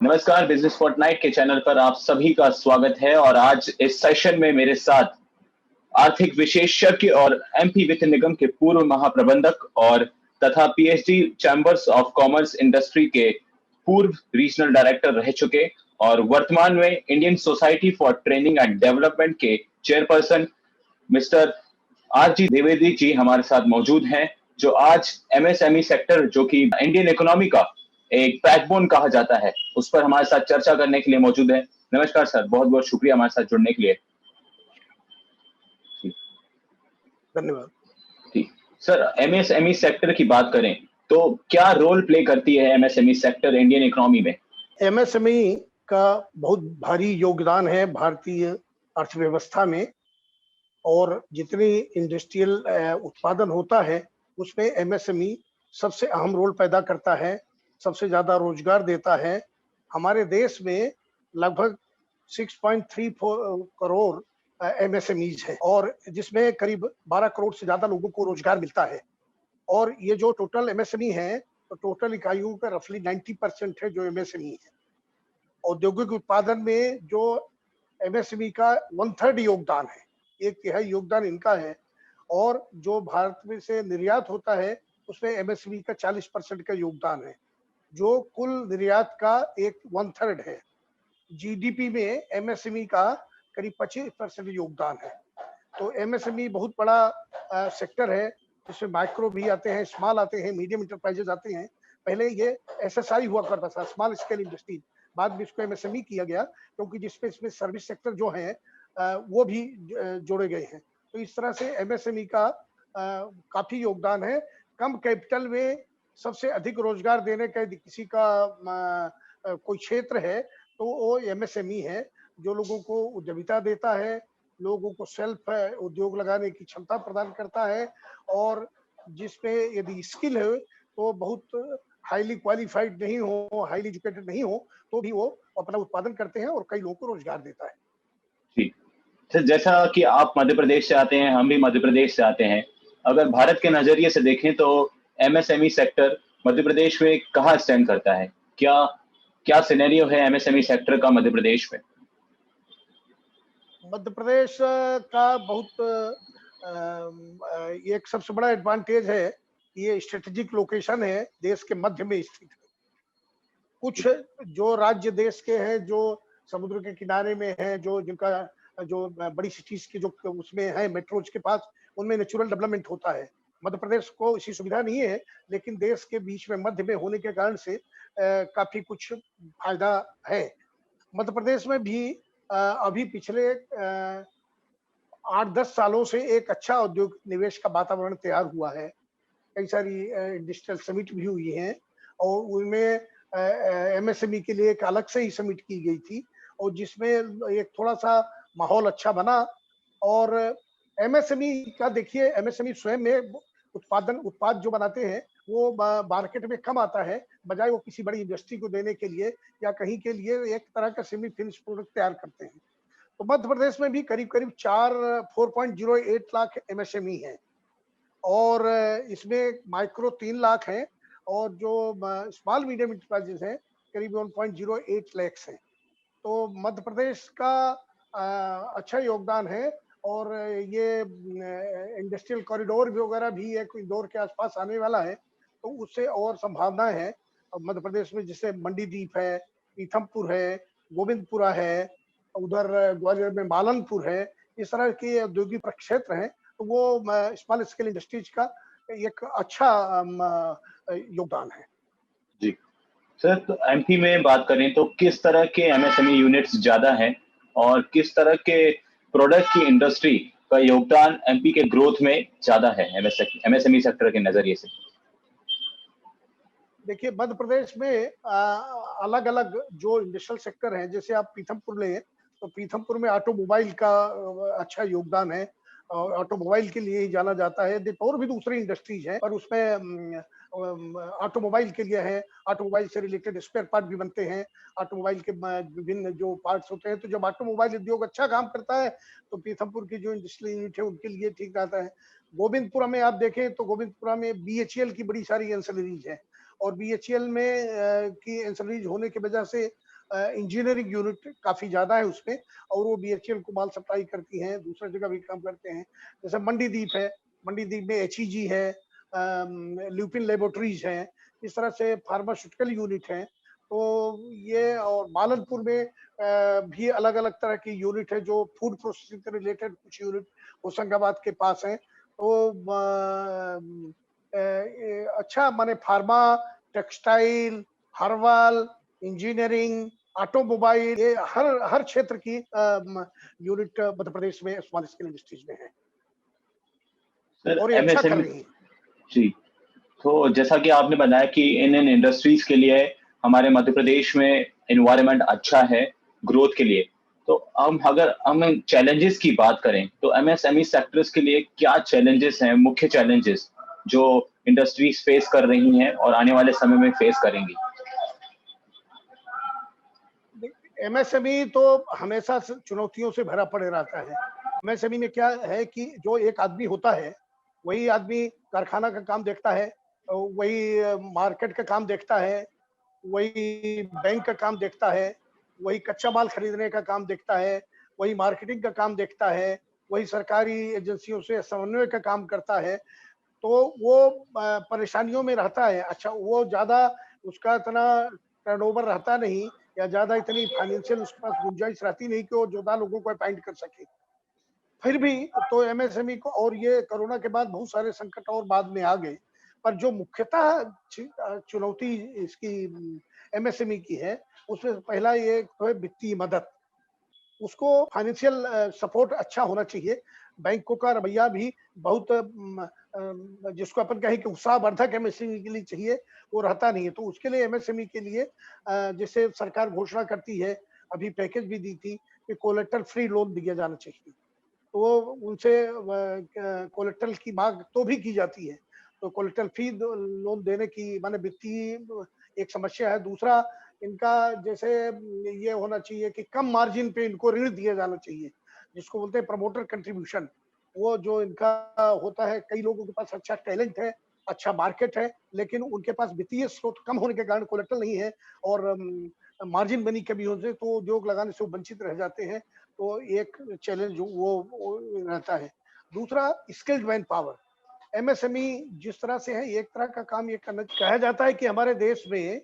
नमस्कार, business Fortnite के channel पर आप सभी का स्वागत है। और आज इस सेशन में मेरे साथ आर्थिक विशेषज्ञ और एमपी वित्त निगम के पूर्व महाप्रबंधक और तथा PhD Chambers of Commerce Industry के पूर्व रीजनल डायरेक्टर रह चुके और वर्तमान में Indian Society for Training and Development के chairperson mister R G Dwivedi ji हमारे साथ मौजूद हैं, जो आज एमएसएमई सेक्टर, जो कि इंडियन इकोनॉमी का एक बैकबोन कहा जाता है, उस पर हमारे साथ चर्चा करने के लिए मौजूद है। नमस्कार सर, बहुत बहुत शुक्रिया हमारे साथ जुड़ने के लिए। धन्यवाद। ठीक सर, एमएसएमई सेक्टर की बात करें तो क्या रोल प्ले करती है एमएसएमई सेक्टर इंडियन इकोनॉमी में? एमएसएमई का बहुत भारी योगदान है भारतीय अर्थव्यवस्था में, और जितनी इंडस्ट्रियल उत्पादन होता है उसमें एमएसएमई सबसे अहम रोल पैदा करता है, सबसे ज्यादा रोजगार देता है। हमारे देश में लगभग 6.34 करोड़ एमएसएमईज है, और जिसमें करीब 12 करोड़ से ज्यादा लोगों को रोजगार मिलता है। और ये जो टोटल एमएसएमई है, तो टोटल इकाइयों का रफली 90% है जो एमएसएमई है। औद्योगिक उत्पादन में जो एमएसएमई का 1/3 योगदान है, 1/3 योगदान इनका है। और जो भारत में से निर्यात होता है उसमें एमएसएमई का 40% का योगदान है, जो कुल निर्यात का 1/3 है। जीडीपी में एमएसएमई का करीब 25% योगदान है। तो एमएसएमई बहुत बड़ा सेक्टर है, जिसमें माइक्रो भी आते हैं, स्मॉल आते हैं, मीडियम इंटरप्राइजेज आते हैं। पहले ये एसएसआई हुआ करता था, स्मॉल स्केल इंडस्ट्री, बाद में इसको एमएसएमई किया गया, क्योंकि जिसमें इसमें सर्विस सेक्टर जो है वो भी जोड़े गए हैं। तो इस तरह से एमएसएमई का काफी योगदान है। कम कैपिटल में सबसे अधिक रोजगार देने का किसी का कोई क्षेत्र है तो वो एमएसएमई है, जो लोगों को उद्यमिता देता है, लोगों को सेल्फ उद्योग लगाने की क्षमता प्रदान करता है, और जिसपे यदि स्किल है तो बहुत हाईली क्वालिफाइड नहीं हो, हाईली एजुकेटेड नहीं हो, तो भी वो अपना उत्पादन करते हैं और कई लोगों को रोजगार देता है। जी सर, जैसा कि आप मध्य प्रदेश से आते हैं, हम भी मध्य प्रदेश से आते हैं, अगर भारत के नजरिए से देखें तो एमएसएमई सेक्टर मध्य प्रदेश में कहाँ स्टैंड करता है? क्या क्या सिनेरियो है एमएसएमई सेक्टर का मध्य प्रदेश में? मध्य प्रदेश का बहुत एक सबसे बड़ा एडवांटेज है, ये स्ट्रेटेजिक लोकेशन है, देश के मध्य में स्थित है। कुछ जो राज्य देश के हैं जो समुद्र के किनारे में है, जो जिनका जो बड़ी सिटीज के जो उसमें है मेट्रोज के पास, उनमें नेचुरल डेवलपमेंट होता है। मध्य प्रदेश को इसी सुविधा नहीं है, लेकिन देश के बीच में मध्य में होने के कारण से काफी कुछ फायदा है। मध्य प्रदेश में भी अभी पिछले 8-10 सालों से एक अच्छा औद्योगिक निवेश का वातावरण तैयार हुआ है। कई सारी इंडस्ट्रियल समिट भी हुई हैं, और उनमें एमएसएमई के लिए एक अलग से ही समिट की गई थी, और जिसमें एक थोड़ा सा माहौल अच्छा बना। और एमएसएमई का देखिए, एमएसएमई स्वयं में उत्पाद जो बनाते हैं वो मार्केट में कम आता है, बजाय वो किसी बड़ी इंडस्ट्री को देने के लिए या कहीं के लिए एक तरह का सेमी फिनिश प्रोडक्ट तैयार करते हैं। तो मध्य प्रदेश में भी करीब करीब 4.08 लाख एमएसएमई है, और इसमें माइक्रो 3 लाख हैं, और जो स्मॉल मीडियम इंटरप्राइजेस हैं करीब 1.08 लाख हैं। तो मध्य प्रदेश का अच्छा योगदान है। और ये इंडस्ट्रियल कॉरिडोर भी वगैरह भी एक इंदौर के आसपास आने वाला है, तो उससे और संभावनाएं हैं। मध्य प्रदेश में जैसे मंडीदीप है, पीथमपुर है, गोविंदपुरा है, उधर ग्वालियर में मालनपुर है, इस तरह के औद्योगिक प्रक्षेत्र हैं। तो वो स्मॉल स्केल इंडस्ट्रीज का एक अच्छा योगदान है। जी सर, तो एमपी में बात करें तो किस तरह के एमएसएमई यूनिट्स ज्यादा हैं और किस तरह के प्रोडक्ट की इंडस्ट्री का योगदान एमपी के ग्रोथ में ज्यादा है एमएसएमई सेक्टर के नजरिए से? देखिए, मध्य प्रदेश में अलग अलग जो इंडस्ट्रियल सेक्टर हैं, जैसे आप पीथमपुर लें तो पीथमपुर में ऑटोमोबाइल का अच्छा योगदान है, और ऑटोमोबाइल के लिए ही जाना जाता है। और भी दूसरी इंडस्ट्रीज हैं, पर उसमें ऑटोमोबाइल के लिए है। ऑटोमोबाइल से रिलेटेड स्पेयर पार्ट भी बनते हैं, ऑटोमोबाइल के विभिन्न जो पार्ट्स होते हैं। तो जब ऑटोमोबाइल उद्योग अच्छा काम करता है तो पीथमपुर की जो इंडस्ट्रियल यूनिट है उनके लिए ठीक रहता है। गोविंदपुरा में आप देखें तो गोविंदपुरा में बीएचईएल की बड़ी सारी एंसिलरीज है, और बीएचईएल में की एंसिलरीज होने की वजह से इंजीनियरिंग यूनिट काफी ज्यादा है उसमें, और वो बीएचईएल को माल सप्लाई करती हैं, दूसरी जगह भी काम करते हैं। जैसे मंडीदीप है, मंडीदीप में एचईजी है, ल्यूपिन लेबोरेटरीज है, इस तरह से फार्मास्यूटिकल यूनिट है। तो ये, और मालनपुर में भी अलग अलग तरह की यूनिट है जो फूड प्रोसेसिंग से रिलेटेड कुछ यूनिट होशंगाबाद के पास है। तो अच्छा, माने pharma, textile, herbal, engineering, automobile, ये हर क्षेत्र की यूनिट मध्य प्रदेश में स्मॉल स्केल इंडस्ट्रीज में है सर और ये अच्छा कर एमएसएमई रही है। जी, तो जैसा कि आपने बताया कि इन इंडस्ट्रीज के लिए हमारे मध्य प्रदेश में एनवायरनमेंट अच्छा है ग्रोथ के लिए। तो अगर हम चैलेंजेस की बात करें तो एमएसएमई सेक्टर्स के लिए क्या चैलेंजेस हैं, मुख्य चैलेंजेस जो इंडस्ट्रीज फेस कर रही हैं और आने वाले समय में फेस करेंगी? एमएसएमई तो हमेशा से चुनौतियों से भरा पड़े रहता है। एमएसएमई में क्या है कि जो एक आदमी होता है, वही आदमी कारखाना का काम देखता है, वही मार्केट का काम देखता है, वही बैंक का काम देखता है, वही कच्चा माल खरीदने का काम देखता है, वही मार्केटिंग का काम देखता है, वही सरकारी एजेंसियों से समन्वय का काम करता है। तो वो परेशानियों में रहता है। अच्छा, वो ज्यादा उसका इतना टर्नओवर रहता नहीं, या ज्यादा इतनी फाइनेंशियल उसके पास गुंजाइश रहती नहीं कि वो ज्यादा लोगों को अपॉइंट कर सके। फिर भी तो एमएसएमई को, और ये कोरोना के बाद बहुत सारे संकट और बाद में आ गए, पर जो मुख्यतः चुनौती इसकी एमएसएमई की है, उसमें पहला ये तो है वित्तीय मदद। उसको फाइनेंशियल सपोर्ट अच्छा होना चाहिए। बैंकों का रवैया भी बहुत जिसको अपन कहें कि उत्साहवर्धक एमएसएमई के लिए चाहिए, वो रहता नहीं है। तो उसके लिए एमएसएमई के लिए जैसे सरकार घोषणा करती है, अभी पैकेज भी दी थी कि कोलेटरल फ्री लोन दिया जाना चाहिए। तो उनसे कोलेटरल की मांग तो भी की जाती है। तो कोलेटरल फ्री लोन देने की माने वित्तीय एक समस्या है। दूसरा, इनका जैसे ये होना चाहिए कि कम मार्जिन पे इनको ऋण दिया जाना चाहिए, जिसको बोलते हैं प्रमोटर कंट्रीब्यूशन। वो जो इनका होता है, कई लोगों के पास अच्छा टैलेंट है, अच्छा मार्केट है, लेकिन उनके पास वित्तीय स्रोत कम होने के कारण कोलेटरल नहीं है, और मार्जिन मनी कमी होने से तो उद्योग लगाने से वो वंचित रह जाते हैं। तो एक चैलेंज वो रहता है। दूसरा, स्किल्ड मैन पावर। एमएसएमई जिस तरह से है, एक तरह का काम ये करना, कहा जाता है कि हमारे देश में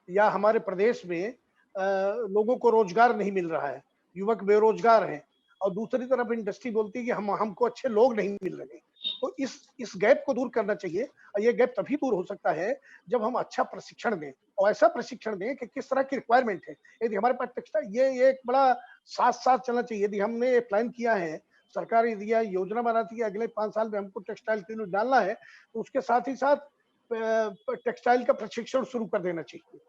या हमारे प्रदेश में लोगों को रोजगार नहीं मिल रहा है, युवक बेरोजगार हैं, और दूसरी तरफ इंडस्ट्री बोलती है कि हमको अच्छे लोग नहीं मिल रहे। तो इस गैप को दूर करना चाहिए, और ये गैप तभी दूर हो सकता है जब हम अच्छा प्रशिक्षण दें, और ऐसा प्रशिक्षण दें कि किस तरह की रिक्वायरमेंट है। यदि हमारे पास टेक्सटाइल, ये एक बड़ा साथ साथ चलना चाहिए। यदि हमने प्लान किया है, सरकार यदि यह योजना बनाती है अगले 5 साल में हमको टेक्सटाइल की यूनिट डालना है, तो उसके साथ ही साथ टेक्सटाइल का प्रशिक्षण शुरू कर देना चाहिए।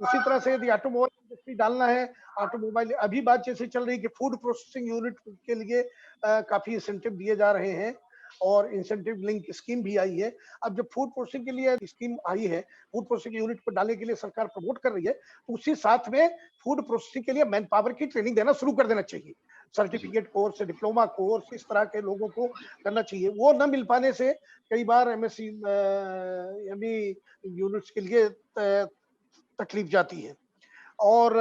उसी तरह से यदि ऑटोमोबाइल इंडस्ट्री डालना है, ऑटोमोबाइल, अभी बात जैसे चल रही है कि फूड प्रोसेसिंग यूनिट के लिए काफी इंसेंटिव दिए जा रहे हैं, और इंसेंटिव लिंक स्कीम भी आई है। अब जब फूड प्रोसेसिंग के लिए स्कीम आई है, फूड प्रोसेसिंग यूनिट को डालने के लिए सरकार प्रमोट कर रही है, तो उसी साथ में फूड प्रोसेसिंग के लिए मैन पावर की ट्रेनिंग देना शुरू कर देना चाहिए। जी, सर्टिफिकेट कोर्स, डिप्लोमा कोर्स, इस तरह के लोगों को करना चाहिए। वो न मिल पाने से कई बार एमएसएमई यूनिट्स के लिए तकलीफ जाती है। और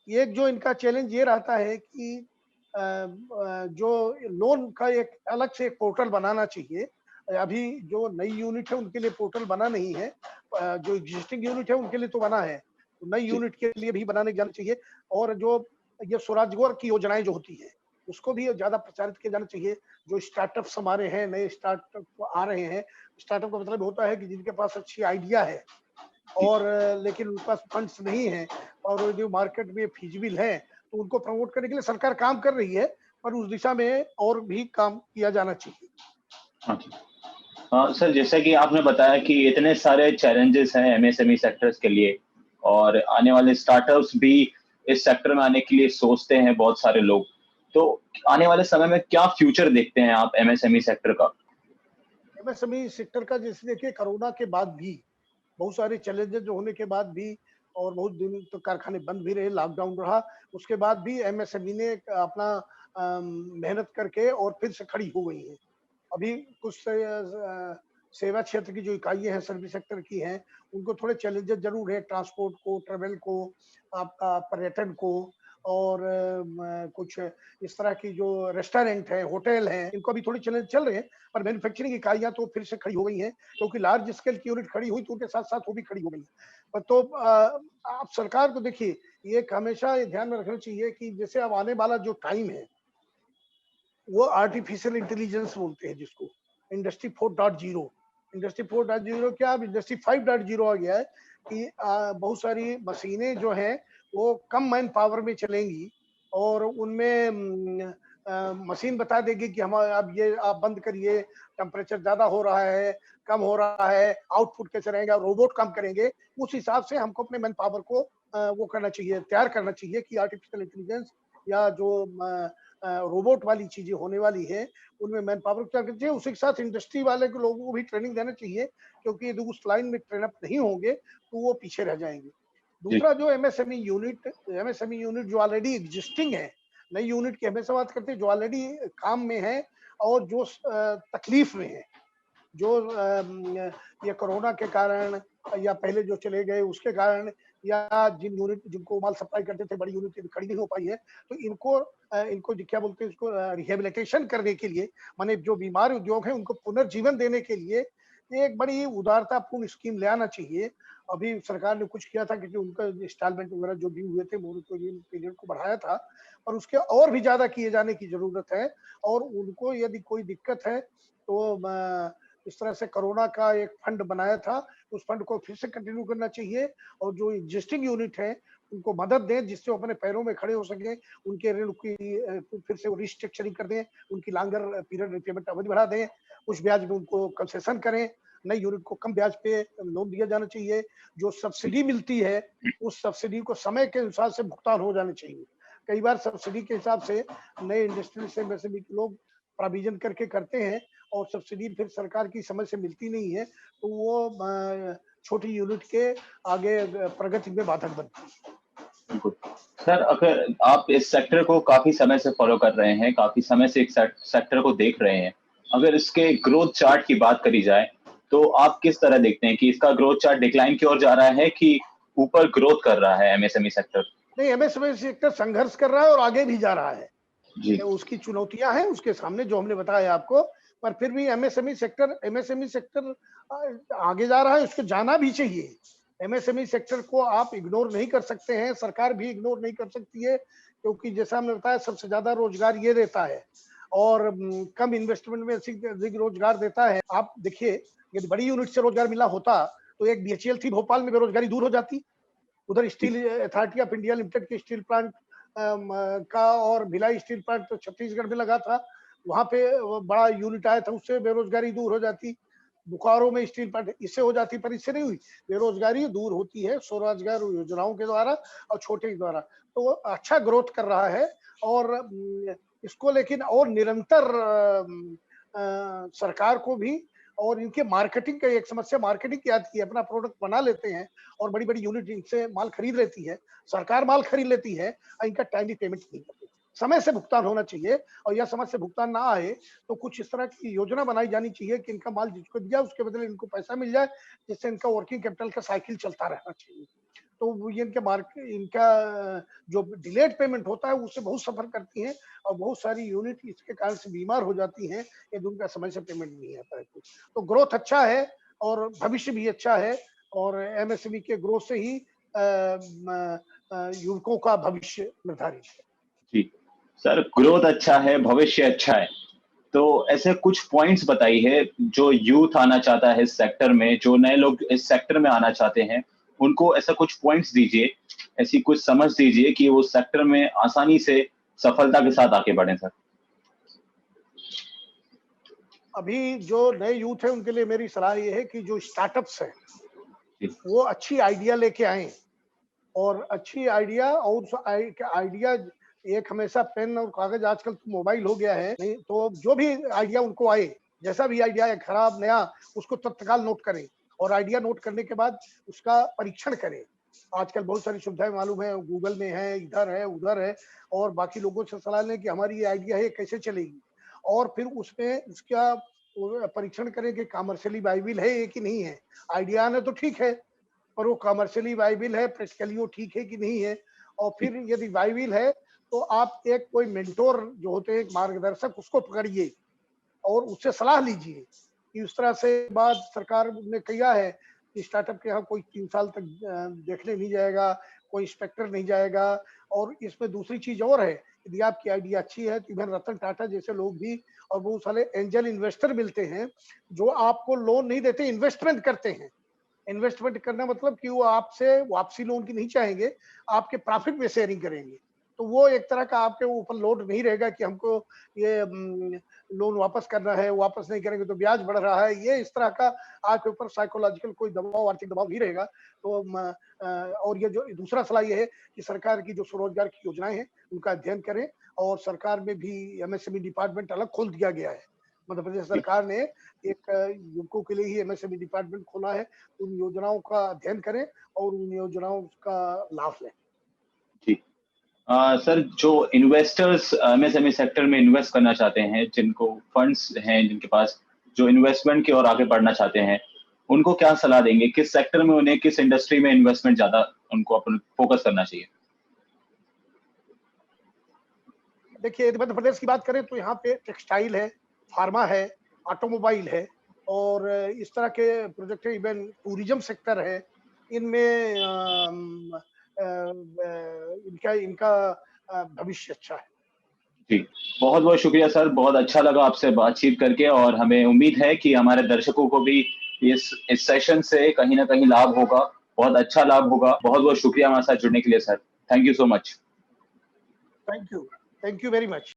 एक जो इनका चैलेंज ये रहता है कि जो लोन का एक अलग से एक पोर्टल बनाना चाहिए। अभी जो नई यूनिट है उनके लिए पोर्टल बना नहीं है, जो एग्जिस्टिंग यूनिट है उनके लिए तो बना है, तो नई जी, यूनिट के लिए भी बनाने जाना चाहिए। और जो ये स्वरोजगार की योजनाएं जो होती है, उसको भी ज्यादा प्रचारित किया जाना चाहिए। जो स्टार्टअप्स हमारे हैं, नए स्टार्टअप आ रहे हैं, स्टार्टअप का मतलब होता है कि जिनके पास अच्छी आइडिया है, जी। और लेकिन उनके पास फंड्स नहीं है, और वो जो मार्केट में फिजिबल है, तो उनको प्रमोट करने के लिए सरकार काम कर रही है, पर उस दिशा में और भी काम किया जाना चाहिए। हाँ जी। सर जैसा कि आपने बताया कि इतने सारे चैलेंजेस हैं एमएसएमई सेक्टर्स के लिए और आने वाले स्टार्टअप्स भी इस सेक्टर में आने के लिए सोचते हैं बहुत सारे लोग। तो आने वाले समय में क्या फ्यूचर देखते हैं आप एमएसएमई सेक्टर का? एमएसएमई सेक्टर का जैसे देखिए, कोरोना के बाद भी बहुत सारे चैलेंजेस जो होने के बाद भी, और बहुत दिन तो कारखाने बंद भी रहे, लॉकडाउन रहा, उसके बाद भी एमएसएमई ने अपना मेहनत करके और फिर से खड़ी हो गई है। अभी कुछ सेवा क्षेत्र की जो इकाइयां हैं सर्विस सेक्टर की हैं, उनको थोड़े चैलेंजेस जरूर है, ट्रांसपोर्ट को, ट्रेवल को, आपका पर्यटन को, और कुछ इस तरह की जो रेस्टोरेंट है, होटल हैं, इनको अभी थोड़े चैलेंज चल रहे हैं। पर मैन्युफैक्चरिंग इकाइयां तो फिर से खड़ी हो गई हैं, क्योंकि लार्ज स्केल की यूनिट खड़ी हुई तो उनके साथ साथ वो भी खड़ी हो गई। पर तो आप सरकार को देखिए, ये हमेशा ये ध्यान में रखना चाहिए कि जैसे अब आने वाला जो टाइम है, वो आर्टिफिशियल इंटेलिजेंस बोलते हैं जिसको, इंडस्ट्री 4.0। इंडस्ट्री 4.0 क्या, अब इंडस्ट्री 5.0 आ गया है कि बहुत सारी मशीनें जो हैं वो कम मैन पावर में चलेंगी, और उनमें मशीन बता देगी कि हम अब ये आप बंद करिए, टेम्परेचर ज्यादा हो रहा है, कम हो रहा है, आउटपुट कैसे रहेगा, रोबोट काम करेंगे। उस हिसाब से हमको अपने मैन पावर को वो करना चाहिए, तैयार करना चाहिए कि आर्टिफिशियल इंटेलिजेंस या जो रोबोट वाली चीजें होने वाली है, उनमें मैन पावर क्या करनी चाहिए। उसी के साथ इंडस्ट्री वाले को, लोगों को भी ट्रेनिंग देना चाहिए, क्योंकि यदि उस लाइन में ट्रेन अप नहीं होंगे तो वो पीछे रह जाएंगे। जी दूसरा जो एमएसएमई यूनिट जो ऑलरेडी एग्जिस्टिंग है, नई यूनिट की हमेशा बात करते हैं, जो ऑलरेडी काम में है और जो तकलीफ में है, जो ये कोरोना के कारण या पहले जो चले गए उसके कारण, या जिन यूनिट जिनको माल सप्लाई करते थे, बड़ी यूनिट खड़ी नहीं हो पाई है, तो इनको क्या बोलते हैं, इसको रिहेबिलिटेशन करने के लिए, माने जो बीमार उद्योग है उनको पुनर्जीवन देने के लिए एक बड़ी उदारतापूर्ण स्कीम ले आना चाहिए। अभी सरकार ने कुछ किया था कि जो उनका इंस्टॉलमेंट वगैरह जो ड्यू हुए थे, मोरेटोरियम पीरियड को बढ़ाया था, और उसके और भी ज्यादा किए जाने की जरूरत है। और उनको यदि कोई दिक्कत है तो इस तरह से कोरोना का एक फंड बनाया था, उस फंड को फिर से कंटिन्यू करना चाहिए, और जो एग्जिस्टिंग यूनिट है उनको मदद दें, जिससे वो अपने पैरों में खड़े हो सके, उनके ऋण की फिर से रिस्ट्रक्चरिंग कर दें, उनकी लॉन्गर पीरियड रिपेमेंट अवधि बढ़ा दें, कुछ ब्याज में उनको कंसेशन करें, नई यूनिट को कम ब्याज पे लोन दिया जाना चाहिए, जो सब्सिडी मिलती है उस सब्सिडी को समय के अनुसार से भुगतान हो जाने चाहिए। कई बार सब्सिडी के हिसाब से नए इंडस्ट्री से एमएसएमई के लोग प्रोविजन करके करते हैं, और सब्सिडी फिर सरकार की समय से मिलती नहीं है, तो वो छोटी यूनिट के आगे प्रगति में बाधक बनती है। बिल्कुल। सर, अगर आप इस सेक्टर को काफ़ी समय से फ़ॉलो कर रहे हैं, काफ़ी समय से एक सेक्टर को देख रहे हैं। अगर इसके ग्रोथ चार्ट की बात करी जाए, तो आप किस तरह देखते हैं कि इसका ग्रोथ चार्ट डिक्लाइन की ओर जा रहा है कि ऊपर ग्रोथ कर रहा है एमएसएमई सेक्टर? नहीं, एमएसएमई सेक्टर संघर्ष कर रहा है और आगे भी जा रहा है। जी, उसकी चुनौतियां हैं उसके सामने, जो हमने बताया आपको, पर फिर भी एमएसएमई सेक्टर आगे जा रहा है, उसको जाना भी चाहिए। एमएसएमई सेक्टर को आप इग्नोर नहीं कर सकते हैं, सरकार भी इग्नोर नहीं कर सकती है, क्योंकि जैसा हमने बताया सबसे ज्यादा रोजगार ये देता है, और कम इन्वेस्टमेंट में अधिक रोजगार देता है। आप देखिए, यदि बड़ी यूनिट से रोजगार मिला होता तो एक बीएचईएल थी भोपाल में, बेरोजगारी दूर हो जाती। उधर जी, Steel Authority of India Limited के स्टील प्लांट का, और भिलाई स्टील प्लांट तो छत्तीसगढ़ में लगा था, वहां पे बड़ा यूनिट आया था, उससे बेरोजगारी दूर हो जाती। बोकारो में स्टील प्लांट, इससे हो जाती, पर इससे नहीं हुई। बेरोजगारी दूर होती है स्वरोजगार योजनाओं के द्वारा और छोटे के द्वारा। तो वो अच्छा ग्रोथ कर रहा है, और इसको लेकिन और निरंतर सरकार को भी, और इनके मार्केटिंग का एक समस्या मार्केटिंग की आती है, अपना प्रोडक्ट बना लेते हैं और बड़ी बड़ी यूनिट इनसे माल खरीद लेती है, सरकार माल खरीद लेती है, और इनका टाइमली पेमेंट नहीं करती। समय से भुगतान होना चाहिए, और यह समय से भुगतान ना आए तो कुछ इस तरह की योजना बनाई जानी चाहिए कि इनका माल जिसको दिया उसके बदले इनको पैसा मिल जाए, जिससे इनका वर्किंग कैपिटल का साइकिल चलता रहना चाहिए। तो वो ये इनका जो डिलेड पेमेंट होता है उससे बहुत सफर करती हैं, और बहुत सारी यूनिट इसके कारण से बीमार हो जाती हैं, यदि उनका समय से पेमेंट नहीं आता है। तो ग्रोथ अच्छा है और भविष्य भी अच्छा है, और एमएसएमई के ग्रोथ से ही युवकों का भविष्य निर्धारित है। जी। सर, ग्रोथ अच्छा है, भविष्य अच्छा है। तो ऐसे कुछ पॉइंट्स बताइए जो यूथ आना चाहता है इस सेक्टर में, जो नए लोग इस सेक्टर में आना चाहते हैं, उनको ऐसा कुछ पॉइंट्स दीजिए, ऐसी कुछ समझ दीजिए कि वो सेक्टर में आसानी से सफलता के साथ आगे बढ़ें सर। अभी जो नए यूथ है उनके लिए मेरी सलाह ये है कि जो स्टार्टअप्स है जी, वो अच्छी आइडिया लेके आए, और अच्छी आइडिया, और उस आइडिया, एक हमेशा पेन और कागज, आजकल तो मोबाइल हो गया है, नहीं तो जो भी आइडिया उनको आए, जैसा भी आइडिया है, खराब नया, उसको तत्काल नोट करें, और आइडिया नोट करने के बाद उसका परीक्षण करें। आजकल बहुत सारी सुविधाएं मालूम है, गूगल में है, इधर है, उधर है, और बाकी लोगों से सलाह लें कि हमारी ये आइडिया है, कैसे चलेगी, और फिर उसमें उसका वो परीक्षण करें कि कमर्शियली वाइबल है ये कि नहीं है। आइडिया ने तो ठीक है, पर वो कमर्शियली वाइबल है, प्रैक्टिकली वो ठीक है कि नहीं है। और फिर यदि वाइबल है तो आप एक कोई मेंटोर जो होते हैं, एक मार्गदर्शक, उसको पकड़िए और उससे सलाह लीजिए कि उस तरह से बात सरकार ने किया है कि स्टार्टअप के यहाँ कोई 3 साल तक देखने नहीं जाएगा, कोई इंस्पेक्टर नहीं जाएगा। और इसमें दूसरी चीज और है, यदि आपकी आइडिया अच्छी है तो इवन रतन टाटा जैसे लोग भी और बहुत सारे एंजल इन्वेस्टर मिलते हैं जो आपको लोन नहीं देते, इन्वेस्टमेंट करते हैं। इन्वेस्टमेंट करना मतलब कि वो आपसे वापसी लोन की नहीं चाहेंगे, आपके प्रॉफिट में शेयरिंग करेंगे। तो वो एक तरह का आपके ऊपर लोड नहीं रहेगा कि हमको ये लोन वापस करना है, वापस नहीं करेंगे तो ब्याज बढ़ रहा है। ये इस तरह का आपके ऊपर साइकोलॉजिकल कोई दबाव, आर्थिक दबाव नहीं रहेगा। तो और ये जो दूसरा सलाह ये है कि सरकार की जो स्वरोजगार की योजनाएं हैं उनका अध्ययन करें। और सरकार में भी एमएसएमई डिपार्टमेंट अलग खोल दिया गया है। मध्य प्रदेश सरकार ने एक युवकों के लिए ही एमएसएमई डिपार्टमेंट खोला है। उन योजनाओं का अध्ययन करें और उन योजनाओं का लाभ लें। जी। सर, जो इन्वेस्टर्स एमएसएमई सेक्टर में इन्वेस्ट करना चाहते हैं, जिनको फंड्स हैं, जिनके पास, जो इन्वेस्टमेंट की ओर आगे बढ़ना चाहते हैं, उनको क्या सलाह देंगे? किस सेक्टर में उन्हें, किस इंडस्ट्री में इन्वेस्टमेंट ज्यादा उनको अपन फोकस करना चाहिए? देखिए, यदि मध्य प्रदेश की बात करें तो यहाँ पे टेक्सटाइल है, फार्मा है, ऑटोमोबाइल है और इस तरह के प्रोजेक्ट है। इवन टूरिज्म सेक्टर है। इनमें इनका इनका भविष्य अच्छा है। जी, बहुत-बहुत शुक्रिया सर, बहुत अच्छा लगा आपसे बातचीत करके और हमें उम्मीद है कि हमारे दर्शकों को भी इस सेशन से कहीं न कहीं लाभ होगा, बहुत अच्छा लाभ होगा। बहुत-बहुत शुक्रिया हमारे साथ जुड़ने के लिए sir. Thank you so much. Thank you very much.